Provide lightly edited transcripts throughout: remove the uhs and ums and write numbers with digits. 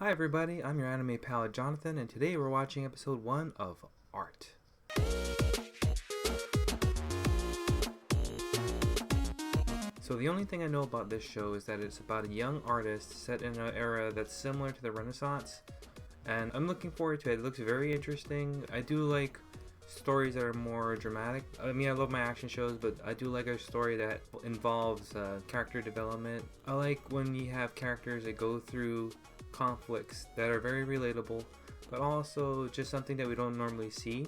Hi everybody, I'm your anime pal Jonathan, and today we're watching episode 1 of Art. So the only thing I know about this show is that it's about a young artist set in an era that's similar to the Renaissance, and I'm looking forward to it. It looks very interesting. I do like stories that are more dramatic. I mean, I love my action shows, but I do like a story that involves character development. I like when you have characters that go through conflicts that are very relatable, but also just something that we don't normally see.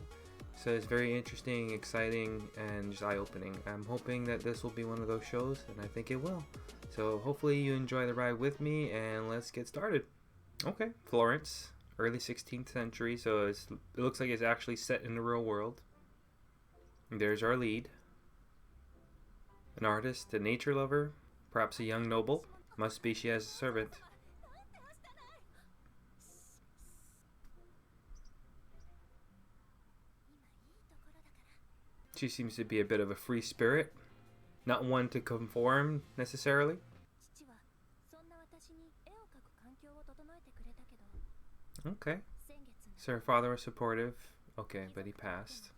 So it's very interesting, exciting, and just eye-opening. I'm hoping that this will be one of those shows, and I think it will. So hopefully you enjoy the ride with me, and let's get started. Okay, Florence, early 16th century, so it looks like it's actually set in the real world. And there's our lead. An artist, a nature lover, perhaps a young noble. Must be she has a servant. She seems to be a bit of a free spirit, not one to conform necessarily. Okay. So her father was supportive. Okay, but he passed.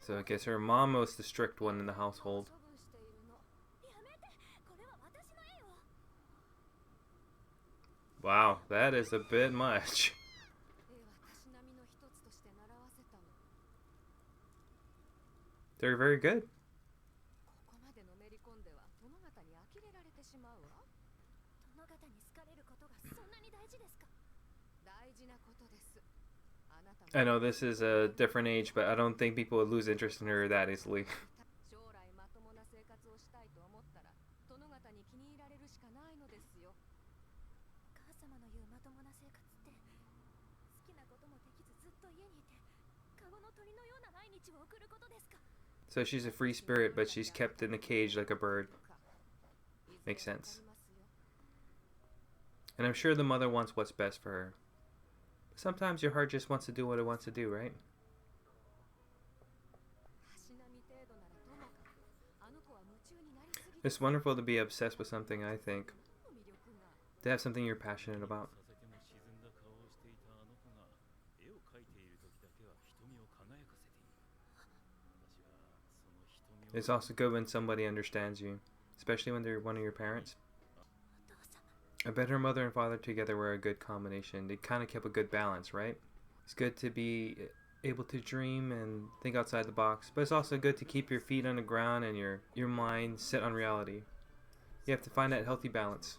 So I guess her mom was the strict one in the household. Wow, that is a bit much. They're very good. I know this is a different age, but I don't think people would lose interest in her that easily. So she's a free spirit, but she's kept in the cage like a bird. Makes sense. And I'm sure the mother wants what's best for her. But sometimes your heart just wants to do what it wants to do, right? It's wonderful to be obsessed with something, I think. To have something you're passionate about. It's also good when somebody understands you, especially when they're one of your parents. I bet her mother and father together were a good combination. They kind of kept a good balance, right? It's good to be able to dream and think outside the box, but it's also good to keep your feet on the ground and your mind set on reality. You have to find that healthy balance.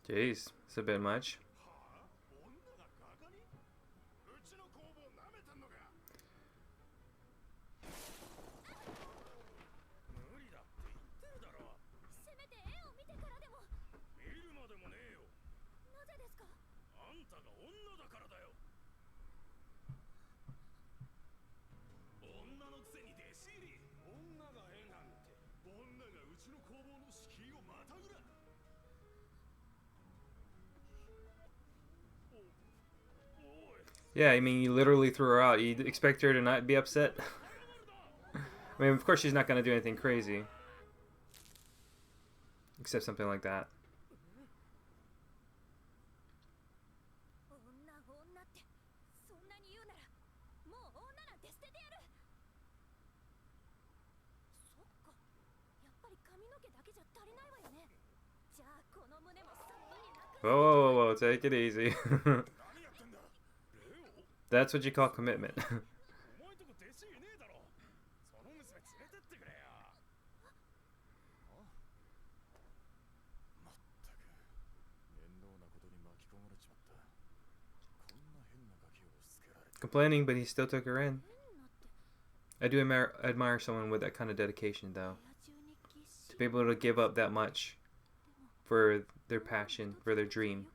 Jeez, it's a bit much. Yeah, I mean, you literally threw her out. You expect her to not be upset? I mean, of course she's not going to do anything crazy. Except something like that. Whoa, whoa, whoa, whoa, take it easy. That's what you call commitment. Complaining, but he still took her in. I do admire someone with that kind of dedication, though. To be able to give up that much for their passion, for their dream.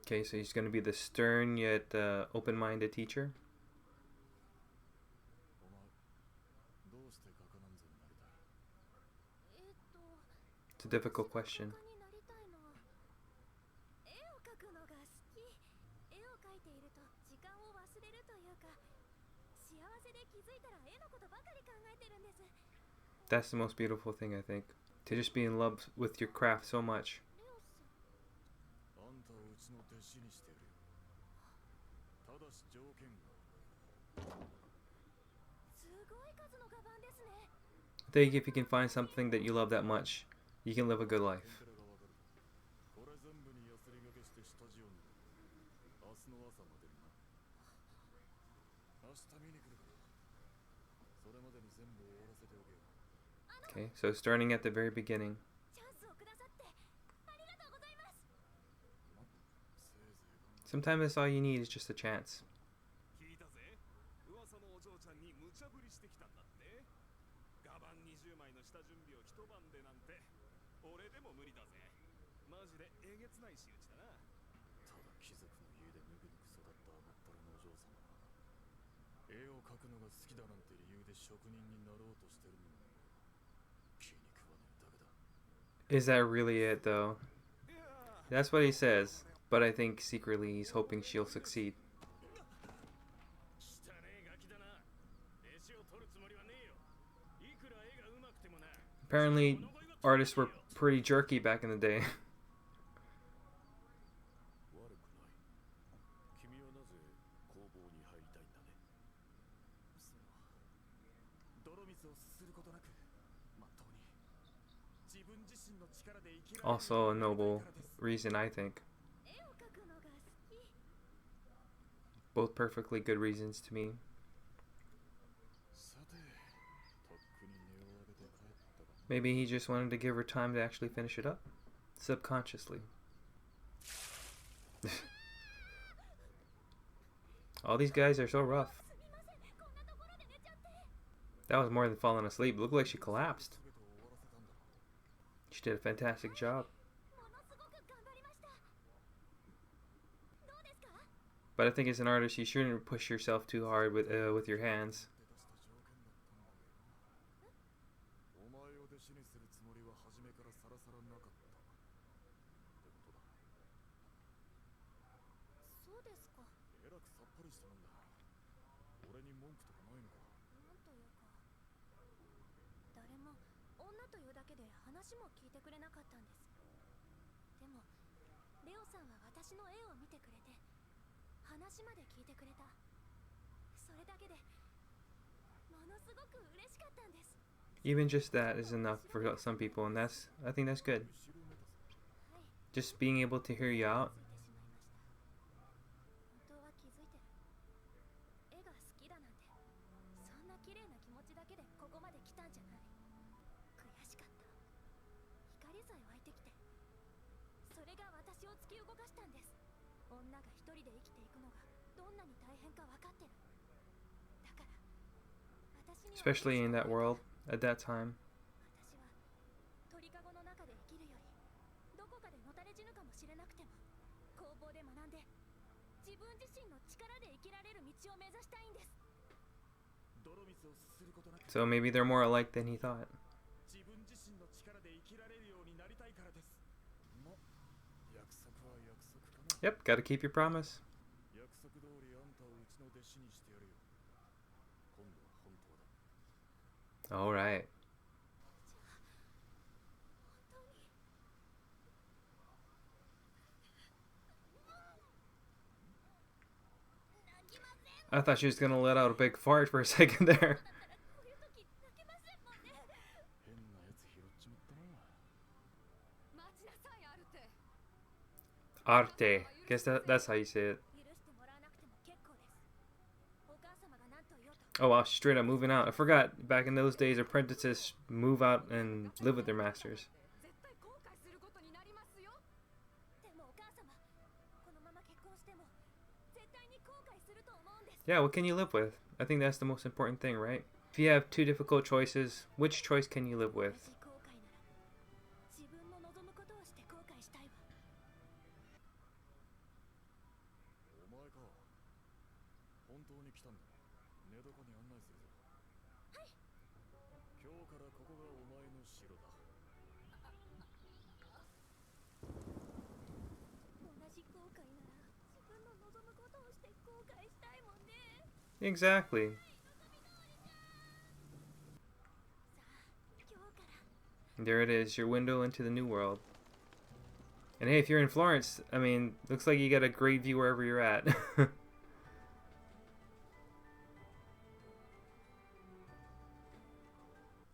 Okay, so he's going to be the stern yet open-minded teacher. It's a difficult question. That's the most beautiful thing, I think. To just be in love with your craft so much. I think if you can find something that you love that much, you can live a good life. Okay, so starting at the very beginning. Sometimes that's all you need is just a chance. Is that really it, though? That's what he says, but I think secretly he's hoping she'll succeed. Apparently, artists were pretty jerky back in the day. Also a noble reason, I think. Both perfectly good reasons to me. Maybe he just wanted to give her time to actually finish it up. Subconsciously. All these guys are so rough. That was more than falling asleep. It looked like she collapsed. She did a fantastic job. But I think as an artist, you shouldn't push yourself too hard with your hands. Even just that is enough for some people, and I think that's good. Just being able to hear you out. Especially in that world at that time. So maybe they're more alike than he thought. Yep, gotta keep your promise. Alright. I thought she was gonna let out a big fart for a second there. Arte. Guess that's how you say it. Oh wow, she's straight up moving out. I forgot back in those days apprentices move out and live with their masters. Yeah, what can you live with? I think that's the most important thing, right? If you have two difficult choices, which choice can you live with? Exactly. There it is, your window into the new world. And hey, if you're in Florence, I mean, looks like you got a great view wherever you're at.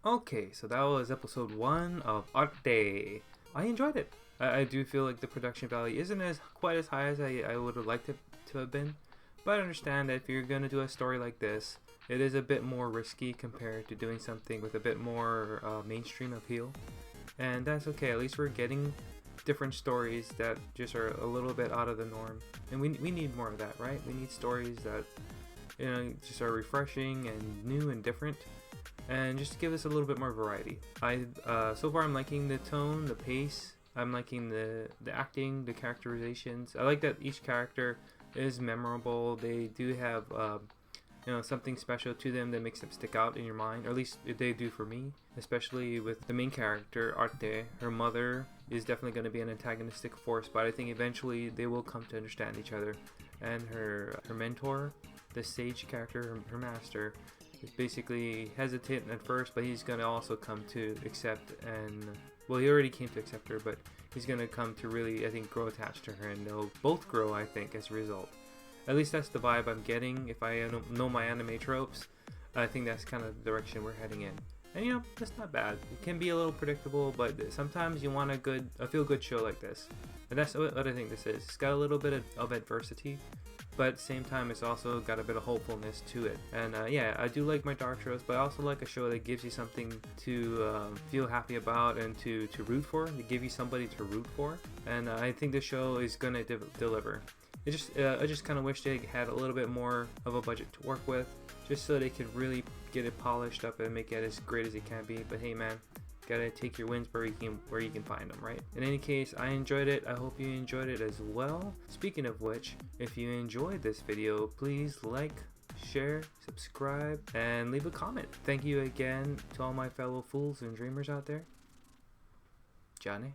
Okay, so that was episode 1 of Arte. I enjoyed it. I do feel like the production value isn't as quite as high as I would have liked it to have been. But I understand that if you're going to do a story like this, it is a bit more risky compared to doing something with a bit more mainstream appeal. And that's okay, at least we're getting different stories that just are a little bit out of the norm. And we need more of that, right? We need stories that, you know, just are refreshing and new and different. And just to give us a little bit more variety. So far I'm liking the tone, the pace. I'm liking the acting, the characterizations. I like that each character is memorable. They do have you know, something special to them that makes them stick out in your mind, or at least they do for me. Especially with the main character, Arte. Her mother is definitely going to be an antagonistic force, but I think eventually they will come to understand each other. And her mentor, the sage character, her master, is basically hesitant at first, but he's going to also come to accept, and well, he already came to accept her, but he's going to come to really, I think, grow attached to her, and they'll both grow, I think, as a result. At least that's the vibe I'm getting. If I know my anime tropes, I think that's kind of the direction we're heading in. And you know, that's not bad. It can be a little predictable, but sometimes you want a feel-good show like this. And that's what I think this is. It's got a little bit of adversity, but at the same time it's also got a bit of hopefulness to it. And yeah, I do like my dark shows, but I also like a show that gives you something to feel happy about and to root for, to give you somebody to root for. And I think this show is gonna deliver. I just kind of wish they had a little bit more of a budget to work with, just so they could really get it polished up and make it as great as it can be. But hey man, gotta take your wins where you can find them, right? In any case, I enjoyed it. I hope you enjoyed it as well. Speaking of which, if you enjoyed this video, please like, share, subscribe, and leave a comment. Thank you again to all my fellow fools and dreamers out there. Johnny.